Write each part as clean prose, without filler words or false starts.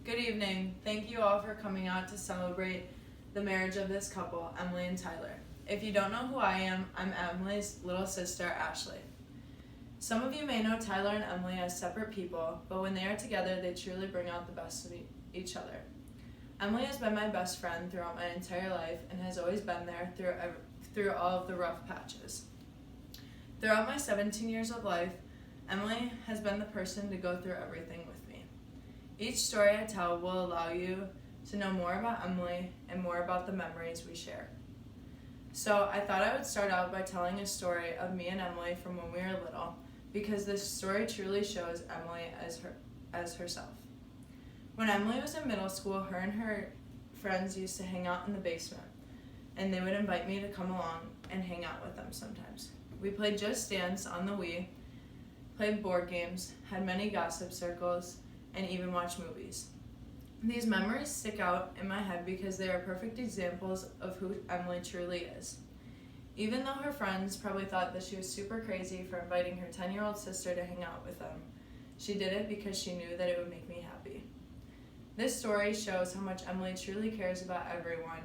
Good evening. Thank you all for coming out to celebrate the marriage of this couple, Emily and Tyler. If you don't know who I am, I'm Emily's little sister, Ashley. Some of you may know Tyler and Emily as separate people, but when they are together, they truly bring out the best of each other. Emily has been my best friend throughout my entire life and has always been there through all of the rough patches. Throughout my 17 years of life, Emily has been the person to go through everything with me. Each story I tell will allow you to know more about Emily and more about the memories we share. So I thought I would start out by telling a story of me and Emily from when we were little, because this story truly shows Emily as herself. When Emily was in middle school, her and her friends used to hang out in the basement, and they would invite me to come along and hang out with them sometimes. We played Just Dance on the Wii, played board games, had many gossip circles, and even watched movies. These memories stick out in my head because they are perfect examples of who Emily truly is. Even though her friends probably thought that she was super crazy for inviting her 10-year-old sister to hang out with them, she did it because she knew that it would make me happy. This story shows how much Emily truly cares about everyone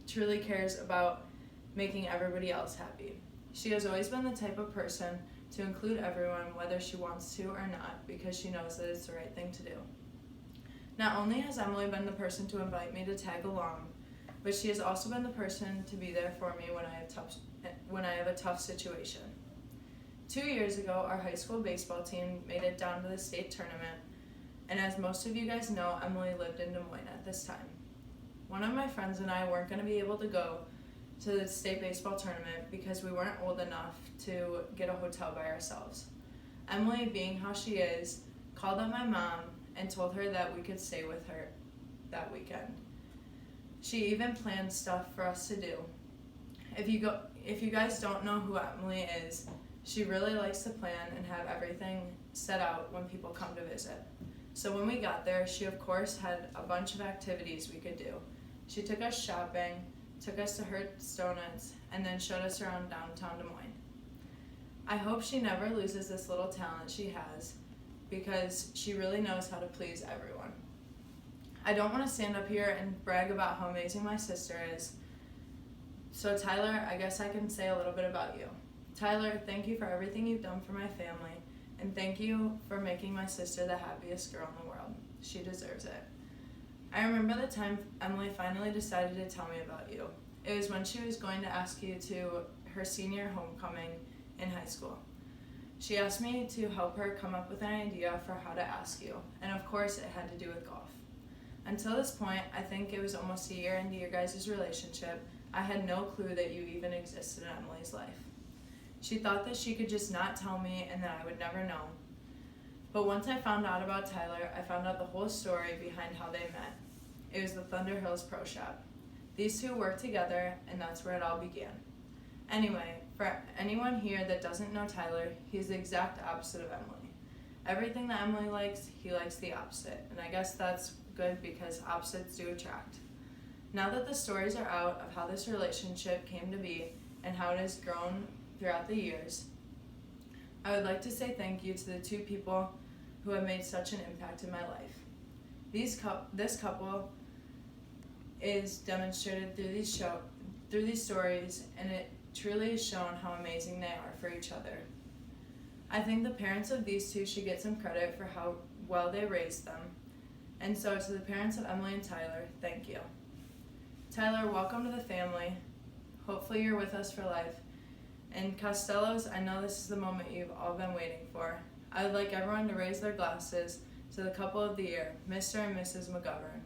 truly cares about making everybody else happy. She has always been the type of person to include everyone whether she wants to or not, because she knows that it's the right thing to do. Not only has Emily been the person to invite me to tag along, but she has also been the person to be there for me when I have a tough situation. 2 years ago, our high school baseball team made it down to the state tournament, and as most of you guys know, Emily lived in Des Moines at this time. One of my friends and I weren't going to be able to go to the state baseball tournament because we weren't old enough to get a hotel by ourselves. Emily, being how she is, called up my mom and told her that we could stay with her that weekend. She even planned stuff for us to do. If you guys don't know who Emily is, she really likes to plan and have everything set out when people come to visit. So when we got there, she of course had a bunch of activities we could do. She took us shopping, took us to Hertz Donuts, and then showed us around downtown Des Moines. I hope she never loses this little talent she has, because she really knows how to please everyone. I don't want to stand up here and brag about how amazing my sister is. So Tyler, I guess I can say a little bit about you. Tyler, thank you for everything you've done for my family, and thank you for making my sister the happiest girl in the world. She deserves it. I remember the time Emily finally decided to tell me about you. It was when she was going to ask you to her senior homecoming in high school. She asked me to help her come up with an idea for how to ask you, and of course it had to do with golf. Until this point, I think it was almost a year into your guys' relationship, I had no clue that you even existed in Emily's life. She thought that she could just not tell me and that I would never know. But once I found out about Tyler, I found out the whole story behind how they met. It was the Thunder Hills Pro Shop. These two worked together, and that's where it all began. Anyway, for anyone here that doesn't know Tyler, he's the exact opposite of Emily. Everything that Emily likes, he likes the opposite, and I guess that's good because opposites do attract. Now that the stories are out of how this relationship came to be and how it has grown throughout the years, I would like to say thank you to the two people who have made such an impact in my life. This couple is demonstrated through these stories, and it truly is shown how amazing they are for each other. I think the parents of these two should get some credit for how well they raised them. And so to the parents of Emily and Tyler, thank you. Tyler, welcome to the family. Hopefully you're with us for life. And Costellos, I know this is the moment you've all been waiting for. I would like everyone to raise their glasses to the couple of the year, Mr. and Mrs. McGovern.